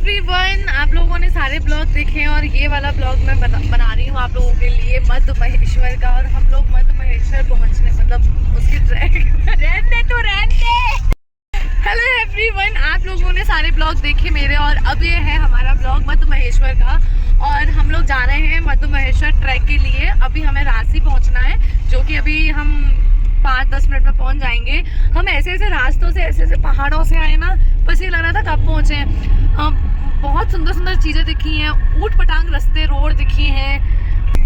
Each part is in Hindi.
एवरीवन, आप लोगों ने सारे ब्लॉग देखे हैं और ये वाला ब्लॉग मैं बना रही हूँ आप लोगों के लिए मध्य महेश्वर का। और हम लोग मध्य महेश्वर पहुँचने मतलब उसकी ट्रैक रहने। हेलो एवरीवन, आप लोगों ने सारे ब्लॉग देखे मेरे और अब ये है हमारा ब्लॉग मध्य महेश्वर का। और हम लोग जा रहे हैं मध्य महेश्वर ट्रैक के लिए। अभी हमें रांसी पहुँचना है, जो कि अभी हम 5-10 मिनट में पहुंच जाएंगे। हम ऐसे ऐसे रास्तों से ऐसे पहाड़ों से आए ना, बस ये लग रहा था कब पहुंचे। बहुत सुंदर सुंदर चीज़ें दिखी हैं, ऊट पटांग रास्ते रोड दिखी हैं।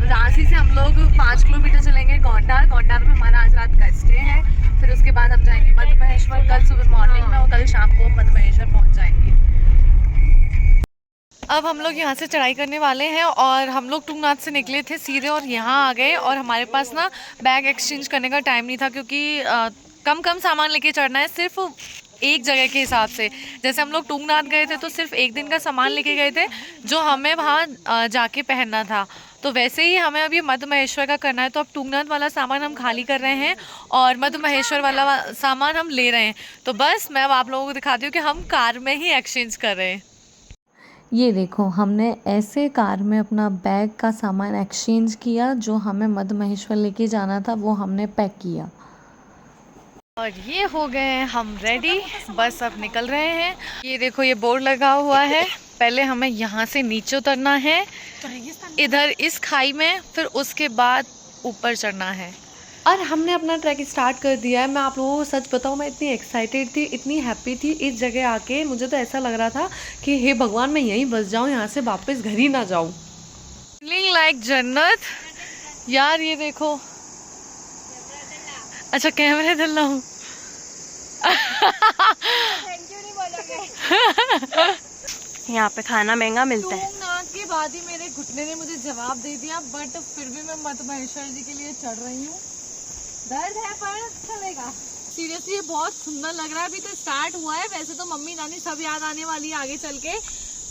रांसी से हम लोग 5 किलोमीटर चलेंगे गोंडार में हमारा आज रात का स्टे है। फिर उसके बाद हम जाएंगे मध्य महेश्वर कल सुबह मॉर्निंग में और कल शाम को मध्य महेश्वर पहुँच जाएंगे। अब हम लोग यहाँ से चढ़ाई करने वाले हैं और हम लोग टुंगनाथ से निकले थे सीधे और यहाँ आ गए। और हमारे पास ना बैग एक्सचेंज करने का टाइम नहीं था, क्योंकि कम सामान लेके चढ़ना है, सिर्फ एक जगह के हिसाब से। जैसे हम लोग टुंगनाथ गए थे तो सिर्फ एक दिन का सामान लेके गए थे जो हमें वहाँ जाके पहनना था। तो वैसे ही हमें अभी मध्य महेश्वर का करना है। तो अब टुंगनाथ वाला सामान हम खाली कर रहे हैं और मध्य महेश्वर वाला सामान हम ले रहे हैं। तो बस मैं अब आप लोगों को दिखाती हूँ कि हम कार में ही एक्सचेंज कर रहे हैं। ये देखो, हमने ऐसे कार में अपना बैग का सामान एक्सचेंज किया। जो हमें मध्य महेश्वर लेके जाना था वो हमने पैक किया। और ये हो गए हैं हम रेडी, बस अब निकल रहे हैं। ये देखो, ये बोर्ड लगा हुआ है। पहले हमें यहाँ से नीचे उतरना है इधर इस खाई में, फिर उसके बाद ऊपर चढ़ना है। और हमने अपना ट्रैक स्टार्ट कर दिया है। मैं आप लोगों को सच बताऊं, मैं इतनी एक्साइटेड थी, इतनी हैप्पी थी इस जगह आके। मुझे तो ऐसा लग रहा था कि हे भगवान, मैं यहीं बस जाऊं, यहाँ से वापस घर ही ना जाऊं। फीलिंग लाइक जन्नत यार। ये देखो, अच्छा कैमरे डल रहा हूँ। यहाँ पे खाना महंगा मिलता है। टुंगनाथ के बाद ही मेरे घुटने ने मुझे जवाब दे दिया, बट फिर भी मैं मध्य महेश्वर जी के लिए चढ़ रही हूँ। दर्द है पर चलेगा। सीरियसली ये बहुत सुंदर लग रहा है। अभी तो स्टार्ट हुआ है, वैसे तो मम्मी नानी सब याद आने वाली है आगे चल के,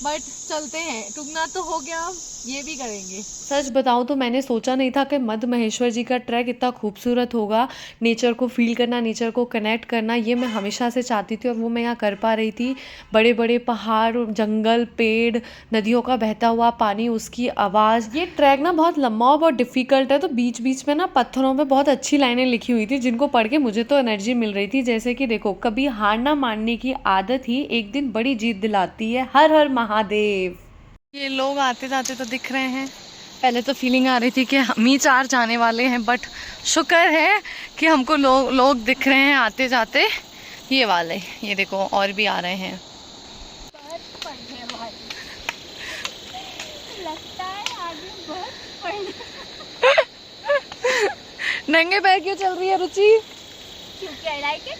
बट चलते हैं। टुंगनाथ तो हो गया, ये भी करेंगे। सच बताऊं तो मैंने सोचा नहीं था कि मध्य महेश्वर जी का ट्रैक इतना खूबसूरत होगा। नेचर को फील करना, नेचर को कनेक्ट करना, ये मैं हमेशा से चाहती थी और वो मैं यहाँ कर पा रही थी। बड़े बड़े पहाड़, जंगल, पेड़, नदियों का बहता हुआ पानी, उसकी आवाज़। ये ट्रैक ना बहुत लंबा और बहुत डिफ़िकल्ट है, तो बीच बीच में ना पत्थरों पे बहुत अच्छी लाइनें लिखी हुई थी, जिनको पढ़ के मुझे तो एनर्जी मिल रही थी। जैसे कि देखो, कभी हार ना मानने की आदत ही एक दिन बड़ी जीत दिलाती है। हर हर महादेव। ये लोग आते जाते तो दिख रहे हैं। पहले तो फीलिंग आ रही थी कि हम ही 4 जाने वाले हैं, बट शुक्र है कि हमको लोग दिख रहे हैं आते जाते। ये वाले, ये देखो और भी आ रहे हैं। लगता है आगे बहुत नंगे पैर क्यों चल रही है रुचि? क्योंकि आई लाइक इट।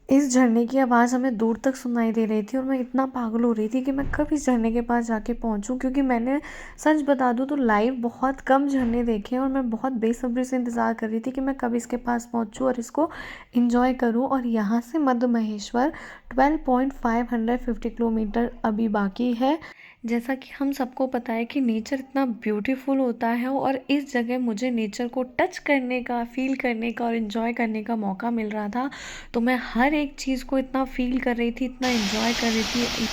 इस झरने की आवाज़ हमें दूर तक सुनाई दे रही थी और मैं इतना पागल हो रही थी कि मैं कब इस झरने के पास जाके पहुंचूं, क्योंकि मैंने सच बता दूं तो लाइव बहुत कम झरने देखे हैं और मैं बहुत बेसब्री से इंतज़ार कर रही थी कि मैं कब इसके पास पहुंचूं और इसको एंजॉय करूं। और यहाँ से मध्य महेश्वर 12.550 किलोमीटर अभी बाकी है। जैसा कि हम सबको पता है कि नेचर इतना ब्यूटीफुल होता है और इस जगह मुझे नेचर को टच करने का, फील करने का और इन्जॉय करने का मौका मिल रहा था। तो मैं हर एक चीज़ को इतना फील कर रही थी, इतना इन्जॉय कर रही थी।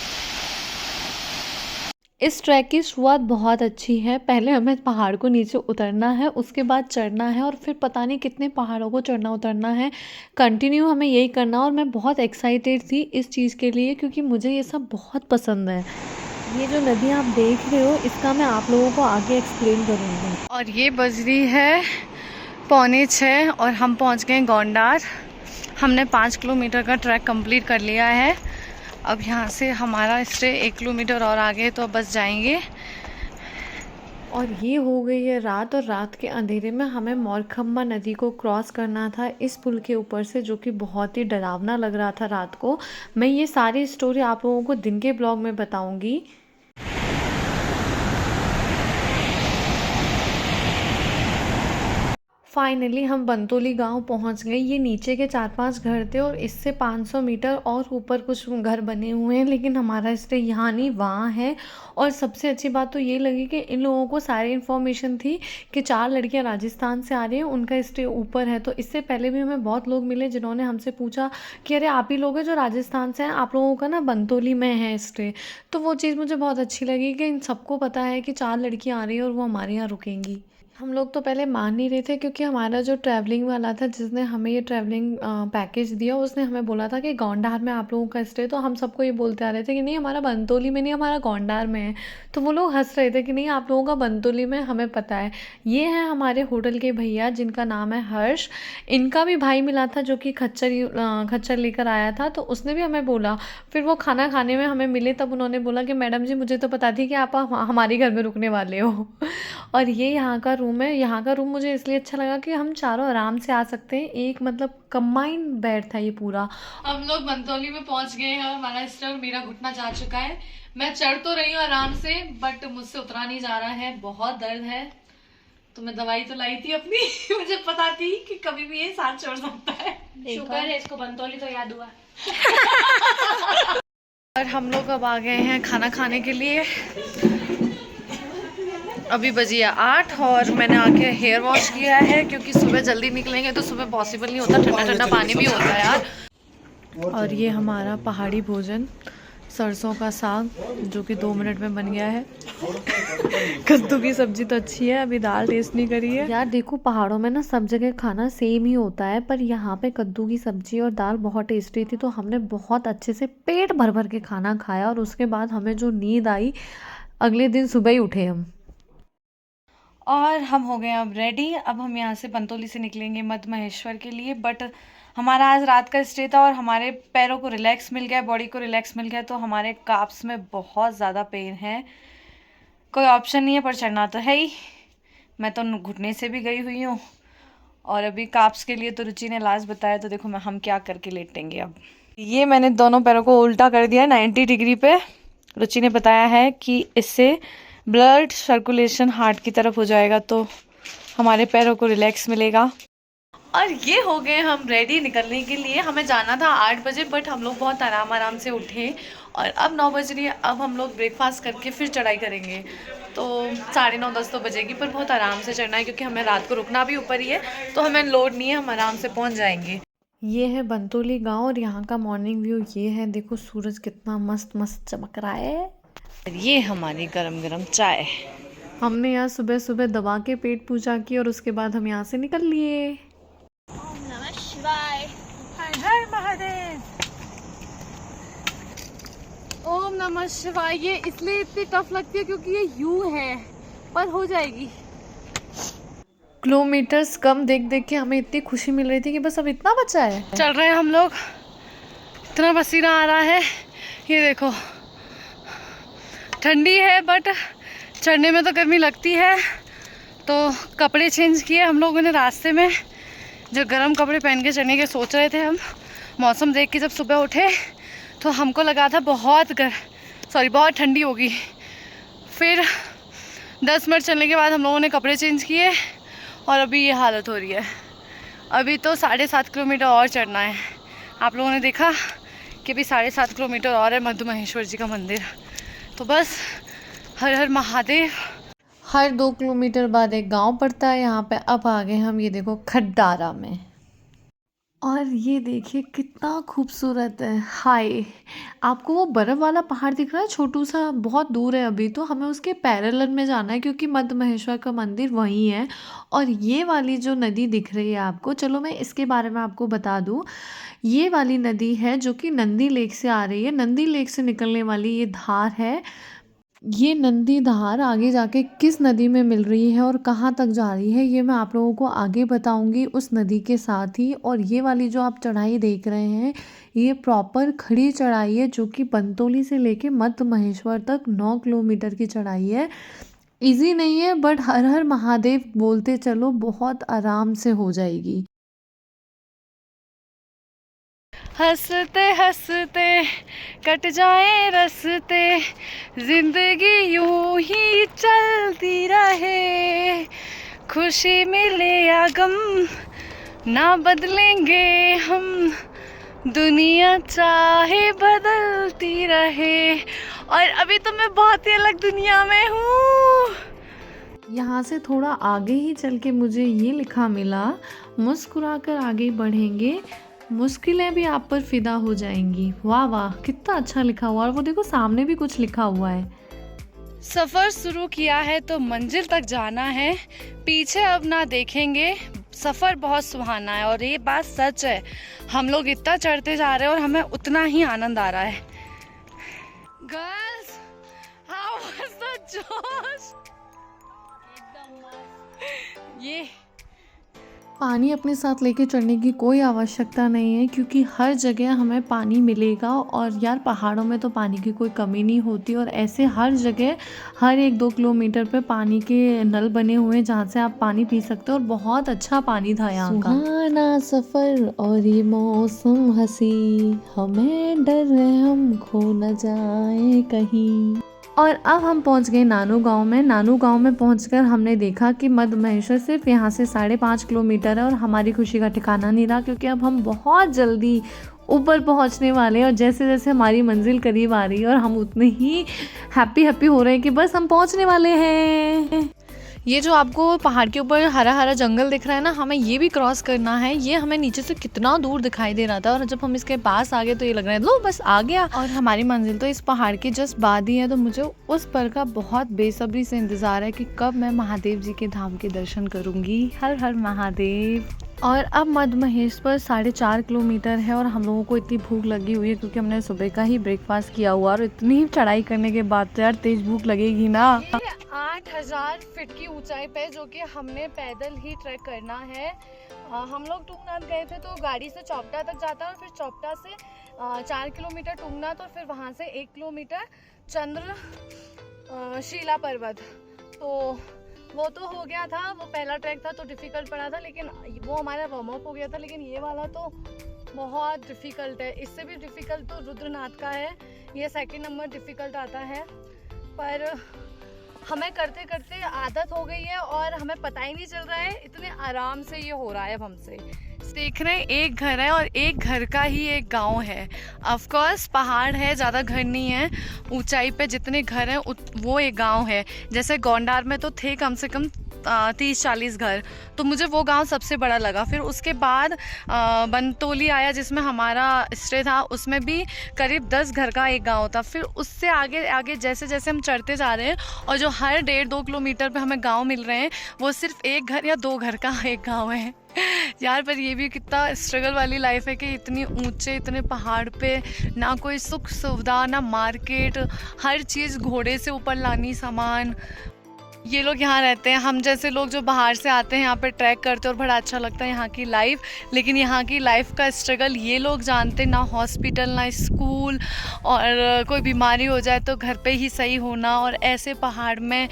इस ट्रैक की शुरुआत बहुत अच्छी है। पहले हमें पहाड़ को नीचे उतरना है, उसके बाद चढ़ना है और फिर पता नहीं कितने पहाड़ों को चढ़ना उतरना है। कंटिन्यू हमें यही करना और मैं बहुत एक्साइटेड थी इस चीज़ के लिए, क्योंकि मुझे ये सब बहुत पसंद है। ये जो नदी आप देख रहे हो, इसका मैं आप लोगों को आगे एक्सप्लेन करूँगी। और ये बज रही है 5:45 और हम पहुंच गए गोंडार। हमने 5 किलोमीटर का ट्रैक कंप्लीट कर लिया है। अब यहाँ से हमारा स्टे 1 किलोमीटर और आगे, तो बस जाएंगे। और ये हो गई है रात, और रात के अंधेरे में हमें मौरखम्बा नदी को क्रॉस करना था इस पुल के ऊपर से, जो कि बहुत ही डरावना लग रहा था रात को। मैं ये सारी स्टोरी आप लोगों को दिन के ब्लॉग में बताऊंगी। फाइनली हम बंतोली गांव पहुंच गए। ये नीचे के 4-5 घर थे और इससे 500 मीटर और ऊपर कुछ घर बने हुए हैं, लेकिन हमारा स्टे यहाँ नहीं वहाँ है। और सबसे अच्छी बात तो ये लगी कि इन लोगों को सारी इन्फॉर्मेशन थी कि 4 लड़कियाँ राजस्थान से आ रही हैं, उनका स्टे ऊपर है। तो इससे पहले भी हमें बहुत लोग मिले जिन्होंने हमसे पूछा कि अरे आप ही लोग हैं जो राजस्थान से हैं, आप लोगों का ना बंतोली में है स्टे। तो वो चीज़ मुझे बहुत अच्छी लगी कि इन सबको पता है कि 4 लड़कियाँ आ रही हैं और वो हमारे यहाँ रुकेंगी। हम लोग तो पहले मान नहीं रहे थे क्योंकि हमारा जो ट्रैवलिंग वाला था जिसने हमें ये ट्रैवलिंग पैकेज दिया, उसने हमें बोला था कि गौंडार में आप लोगों का स्टे। तो हम सबको ये बोलते आ रहे थे कि नहीं हमारा बंतोली में नहीं, हमारा गौंडार में है। तो वो लोग हंस रहे थे कि नहीं आप लोगों का बंतोली में, हमें पता है। ये हैं हमारे होटल के भैया जिनका नाम है हर्ष। इनका भी भाई मिला था जो कि खच्चर लेकर आया था, तो उसने भी हमें बोला। फिर वो खाना खाने में हमें मिले तब उन्होंने बोला कि मैडम जी मुझे तो पता थी कि आप हमारे घर में रुकने वाले हो। और ये यहाँ का रूम है। यहाँ का रूम मुझे इसलिए अच्छा लगा कि हम चारों आराम से आ सकते हैं। एक मतलब कंबाइंड बेड था ये पूरा। हम लोग बंतोली में पहुंच गए हैं और हमारा स्टे मेरा घुटना जा चुका है। मैं चढ़ तो रही हूँ आराम से, बट मुझसे उतरा नहीं जा रहा है, बहुत दर्द है। तो मैं दवाई तो लाई थी अपनी मुझे पता थी कि कभी भी ये साथ छोड़ सकता है। शुक्र है इसको बंतोली तो याद हुआ। और हम लोग अब आ गए हैं खाना खाने के लिए। अभी बजी है 8 और मैंने आके हेयर वॉश किया है क्योंकि सुबह जल्दी निकलेंगे तो सुबह पॉसिबल नहीं होता, ठंडा ठंडा पानी भी होता है यार। और ये हमारा पहाड़ी भोजन, सरसों का साग जो कि 2 मिनट में बन गया है। कद्दू की सब्जी तो अच्छी है, अभी दाल टेस्ट नहीं करी है। यार देखो पहाड़ों में ना सब जगह खाना सेम ही होता है, पर यहाँ पे कद्दू की सब्जी और दाल बहुत टेस्टी थी। तो हमने बहुत अच्छे से पेट भर भर के खाना खाया और उसके बाद हमें जो नींद आई, अगले दिन सुबह ही उठे हम। और हम हो गए अब रेडी। अब हम यहाँ से बंतोली से निकलेंगे मध्य महेश्वर के लिए। बट हमारा आज रात का स्टे था और हमारे पैरों को रिलैक्स मिल गया, बॉडी को रिलैक्स मिल गया। तो हमारे काप्स में बहुत ज़्यादा पेन है, कोई ऑप्शन नहीं है पर चढ़ना तो है ही। मैं तो घुटने से भी गई हुई हूँ और अभी काप्स के लिए तो रुचि ने लास्ट बताया। तो देखो हम क्या करके लेटेंगे। अब ये मैंने दोनों पैरों को उल्टा कर दिया 90 डिग्री पे। रुचि ने बताया है कि इससे ब्लड सर्कुलेशन हार्ट की तरफ हो जाएगा तो हमारे पैरों को रिलैक्स मिलेगा। और ये हो गए हम रेडी निकलने के लिए। हमें जाना था 8 बजे, बट हम लोग बहुत आराम से उठे और अब 9 बज रही है। अब हम लोग ब्रेकफास्ट करके फिर चढ़ाई करेंगे। तो 9:30-10 तो बजेगी, पर बहुत आराम से चढ़ना है क्योंकि हमें रात को रुकना भी ऊपर ही है। तो हमें लोड नहीं है, हम आराम से पहुँच जाएंगे। ये है बंतोली गाँव और यहाँ का मॉर्निंग व्यू ये है। देखो सूरज कितना मस्त मस्त चमक रहा है। ये हमारी गरम गरम चाय। हमने यहाँ सुबह सुबह दबा के पेट पूजा की और उसके बाद हम यहाँ से निकल लिए। ओम नमः शिवाय। हर हर महादेव। ओम नमः शिवाय। ये इसलिए इतनी टफ लगती है क्योंकि ये यू है, पर हो जाएगी। किलोमीटर्स कम देख देख के हमें इतनी खुशी मिल रही थी कि बस अब इतना बचा है। चल रहे हैं हम लोग, इतना पसीना आ रहा है। ये देखो ठंडी है बट चढ़ने में तो गर्मी लगती है। तो कपड़े चेंज किए हम लोगों ने रास्ते में, जो गर्म कपड़े पहन के चढ़ने के सोच रहे थे हम। मौसम देख के जब सुबह उठे तो हमको लगा था बहुत ठंडी होगी। फिर 10 मिनट चलने के बाद हम लोगों ने कपड़े चेंज किए और अभी ये हालत हो रही है। अभी तो 7.5 किलोमीटर और चढ़ना है। आप लोगों ने देखा कि अभी 7.5 किलोमीटर और है मध्य महेश्वर जी का मंदिर। तो बस हर हर महादेव। हर 2 किलोमीटर बाद एक गांव पड़ता है यहाँ पे। अब आ गए हम ये देखो खड्डारा में। और ये देखिए कितना खूबसूरत है। हाय, आपको वो बर्फ़ वाला पहाड़ दिख रहा है छोटू सा, बहुत दूर है अभी। तो हमें उसके पैरेलल में जाना है क्योंकि मध्य महेश्वर का मंदिर वहीं है। और ये वाली जो नदी दिख रही है आपको, चलो मैं इसके बारे में आपको बता दूँ। ये वाली नदी है जो कि नंदी लेक से आ रही है। नंदी लेक से निकलने वाली ये धार है। ये नंदी धार आगे जाके किस नदी में मिल रही है और कहाँ तक जा रही है, ये मैं आप लोगों को आगे बताऊंगी उस नदी के साथ ही। और ये वाली जो आप चढ़ाई देख रहे हैं, ये प्रॉपर खड़ी चढ़ाई है जो कि बंतोली से लेके मध्य महेश्वर तक 9 किलोमीटर की चढ़ाई है। इजी नहीं है, बट हर हर महादेव बोलते चलो, बहुत आराम से हो जाएगी। हंसते हंसते कट जाए रस्ते, जिंदगी यूं ही चलती रहे, खुशी मिले या गम ना बदलेंगे हम, दुनिया चाहे बदलती रहे। और अभी तो मैं बहुत ही अलग दुनिया में हूँ। यहाँ से थोड़ा आगे ही चल के मुझे ये लिखा मिला, मुस्कुराकर आगे बढ़ेंगे, मुश्किलें भी आप पर फिदा हो जाएंगी। वाह वाह, कितना अच्छा लिखा हुआ। और वो देखो सामने भी कुछ लिखा हुआ है। सफ़र शुरू किया है तो मंजिल तक जाना है, पीछे अब ना देखेंगे, सफ़र बहुत सुहाना है। और ये बात सच है, हम लोग इतना चढ़ते जा रहे हैं और हमें उतना ही आनंद आ रहा है। गर्ल्स, हाउ वाज द जोश? ये पानी अपने साथ लेके चढ़ने की कोई आवश्यकता नहीं है, क्योंकि हर जगह हमें पानी मिलेगा। और यार पहाड़ों में तो पानी की कोई कमी नहीं होती। और ऐसे हर जगह हर 1-2 किलोमीटर पे पानी के नल बने हुए हैं जहाँ से आप पानी पी सकते हो। और बहुत अच्छा पानी था यहाँ का। सुहाना सफ़र और ये मौसम हंसी, हमें डर है हम खो न जाए कहीं। और अब हम पहुंच गए नानू गांव में। नानू गांव में पहुंचकर हमने देखा कि मध्य महेश्वर सिर्फ यहाँ से 5.5 किलोमीटर है। और हमारी खुशी का ठिकाना नहीं रहा, क्योंकि अब हम बहुत जल्दी ऊपर पहुंचने वाले हैं। और जैसे जैसे हमारी मंजिल करीब आ रही है और हम उतने ही हैप्पी हो रहे हैं कि बस हम पहुंचने वाले हैं। ये जो आपको पहाड़ के ऊपर हरा हरा जंगल दिख रहा है ना, हमें ये भी क्रॉस करना है। ये हमें नीचे से कितना दूर दिखाई दे रहा था, और जब हम इसके पास आ गए तो ये लग रहा है लो बस आ गया। और हमारी मंजिल तो इस पहाड़ के जस्ट बाद ही है। तो मुझे उस पल का बहुत बेसब्री से इंतज़ार है कि कब मैं महादेव जी के धाम के दर्शन करूँगी। हर हर महादेव। और अब मध्य महेश्वर 4.5 किलोमीटर है और हम लोगों को इतनी भूख लगी हुई है, क्योंकि हमने सुबह का ही ब्रेकफास्ट किया हुआ। और इतनी चढ़ाई करने के बाद तो यार तेज भूख लगेगी ना। 8000 फीट की ऊंचाई पे जो कि हमने पैदल ही ट्रैक करना है। हम लोग टुंगनाथ गए थे तो गाड़ी से चौपटा तक जाता है, और फिर चौपटा से 4 किलोमीटर टुंगनाथ, और फिर वहाँ से 1 किलोमीटर चंद्रशिला पर्वत। तो वो तो हो गया था, वो पहला ट्रैक था तो डिफ़िकल्ट पड़ा था, लेकिन वो हमारा वार्म अप हो गया था। लेकिन ये वाला तो बहुत डिफ़िकल्ट है। इससे भी डिफ़िकल्ट तो रुद्रनाथ का है, ये 2nd नंबर डिफ़िकल्ट आता है। पर हमें करते करते आदत हो गई है और हमें पता ही नहीं चल रहा है, इतने आराम से ये हो रहा है अब हमसे। देख रहे हैं एक घर है और एक घर का ही एक गांव है। ऑफ कोर्स पहाड़ है, ज़्यादा घर नहीं है। ऊंचाई पे जितने घर हैं वो एक गांव है। जैसे गोंडार में तो थे कम से कम 30-40 घर, तो मुझे वो गांव सबसे बड़ा लगा। फिर उसके बाद बनतोली आया जिसमें हमारा स्टे था, उसमें भी करीब 10 घर का एक गांव था। फिर उससे आगे आगे जैसे जैसे हम चढ़ते जा रहे हैं, और जो हर 1.5-2 किलोमीटर पे हमें गांव मिल रहे हैं, वो सिर्फ 1 घर या 2 घर का एक गांव है। यार पर ये भी कितना स्ट्रगल वाली लाइफ है कि इतनी ऊंचे इतने पहाड़ पे ना कोई सुख सुविधा, ना मार्केट, हर चीज़ घोड़े से ऊपर लानी सामान। ये लोग यहाँ रहते हैं, हम जैसे लोग जो बाहर से आते हैं यहाँ पे ट्रैक करते हैं और बड़ा अच्छा लगता है यहाँ की लाइफ। लेकिन यहाँ की लाइफ का स्ट्रगल ये लोग जानते, ना हॉस्पिटल ना स्कूल, और कोई बीमारी हो जाए तो घर पे ही सही होना। और ऐसे पहाड़ में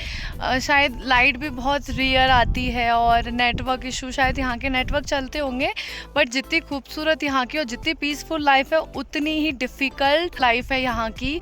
शायद लाइट भी बहुत रेयर आती है, और नेटवर्क इशू, शायद यहाँ के नेटवर्क चलते होंगे, बट जितनी खूबसूरत यहाँ की और जितनी पीसफुल लाइफ है उतनी ही डिफ़िकल्ट लाइफ है यहाँ की।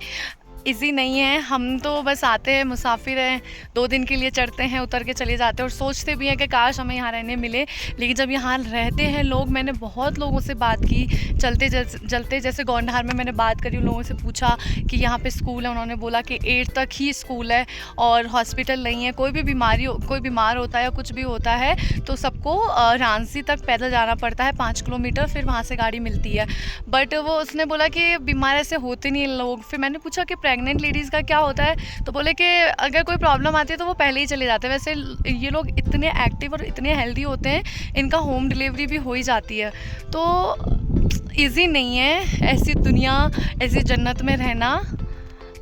इजी नहीं है। हम तो बस आते हैं, मुसाफिर हैं, 2 दिन के लिए चढ़ते हैं, उतर के चले जाते हैं, और सोचते भी हैं कि काश हमें यहाँ रहने मिले। लेकिन जब यहाँ रहते हैं लोग, मैंने बहुत लोगों से बात की चलते जैसे गोंडार में मैंने बात करी, उन लोगों से पूछा कि यहाँ पे स्कूल है, उन्होंने बोला कि 8 तक ही स्कूल है और हॉस्पिटल नहीं है। कोई बीमार होता है या कुछ भी होता है तो सबको रांसी तक पैदल जाना पड़ता है 5 किलोमीटर, फिर वहाँ से गाड़ी मिलती है। बट वो उसने बोला कि बीमार ऐसे होते नहीं लोग। फिर मैंने पूछा कि प्रेग्नेंट लेडीज़ का क्या होता है, तो बोले कि अगर कोई प्रॉब्लम आती है तो वो पहले ही चले जाते हैं। वैसे ये लोग इतने एक्टिव और इतने हेल्दी होते हैं, इनका होम डिलीवरी भी हो ही जाती है। तो इजी नहीं है ऐसी दुनिया, ऐसी जन्नत में रहना।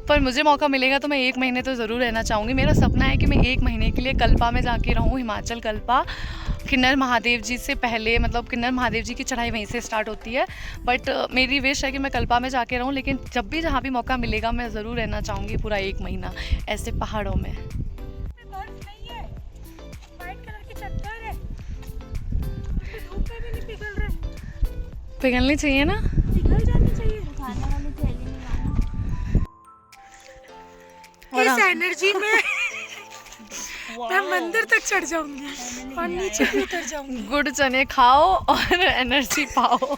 पर मुझे मौका मिलेगा तो मैं 1 महीने तो ज़रूर रहना चाहूँगी। मेरा सपना है कि मैं 1 महीने के लिए कल्पा में जाके रहूँ, हिमाचल कल्पा, किन्नर महादेव जी से पहले, मतलब किन्नर महादेव जी की चढ़ाई वहीं से स्टार्ट होती है। बट मेरी विश है कि मैं कल्पा में जाके रहूँ, लेकिन जब भी जहाँ भी मौका मिलेगा मैं ज़रूर रहना चाहूँगी पूरा 1 महीना ऐसे पहाड़ों में। पिघलनी चाहिए ना, पिघल जानी चाहिए। इस एनर्जी में मैं मंदिर तक चढ़ जाऊंगी और नीचे भी उतर जाऊंगी। गुड़ चने खाओ और एनर्जी पाओ।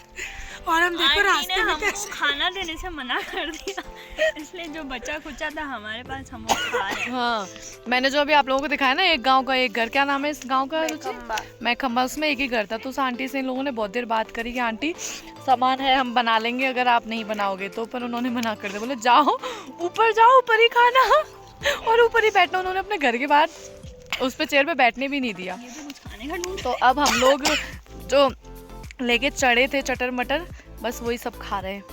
और हम देखो रास्ते में हमको कैसे खाना देने से मना कर दिया, इसलिए जो बचा खुचा था हमारे पास हम वो खा रहे हैं। हाँ, मैंने जो अभी आप लोगों को दिखाया ना, एक गांव का एक घर, क्या नाम है इस गांव का? मैखम्बा। उसमें एक ही घर था। तो उस आंटी से इन लोगों ने बहुत देर बात करी कि आंटी सामान है हम बना लेंगे अगर आप नहीं बनाओगे तो, पर उन्होंने मना कर दिया। बोले जाओ ऊपर ही खाना और ऊपर ही बैठना। उन्होंने अपने घर के बाहर उस पे चेयर पे बैठने भी नहीं दिया। ये तो कुछ खाने का ढूंढ। तो अब हम लोग जो लेके चढ़े थे चटर मटर, बस वही सब खा रहे हैं।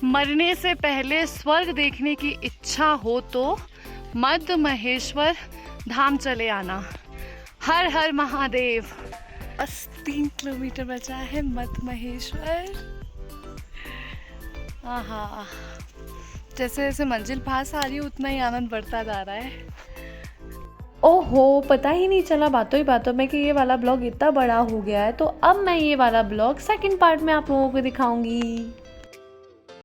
मरने से पहले स्वर्ग देखने की इच्छा हो तो मध्य महेश्वर धाम चले आना। हर हर महादेव। बस 3 किलोमीटर बचा है मध्य महेश्वर। आहा, जैसे जैसे मंजिल पास आ रही है उतना ही आनंद बढ़ता जा रहा है। ओहो, पता ही नहीं चला बातों ही बातों में कि ये वाला ब्लॉग इतना बड़ा हो गया है। तो अब मैं ये वाला ब्लॉग सेकंड पार्ट में आप लोगों को दिखाऊंगी।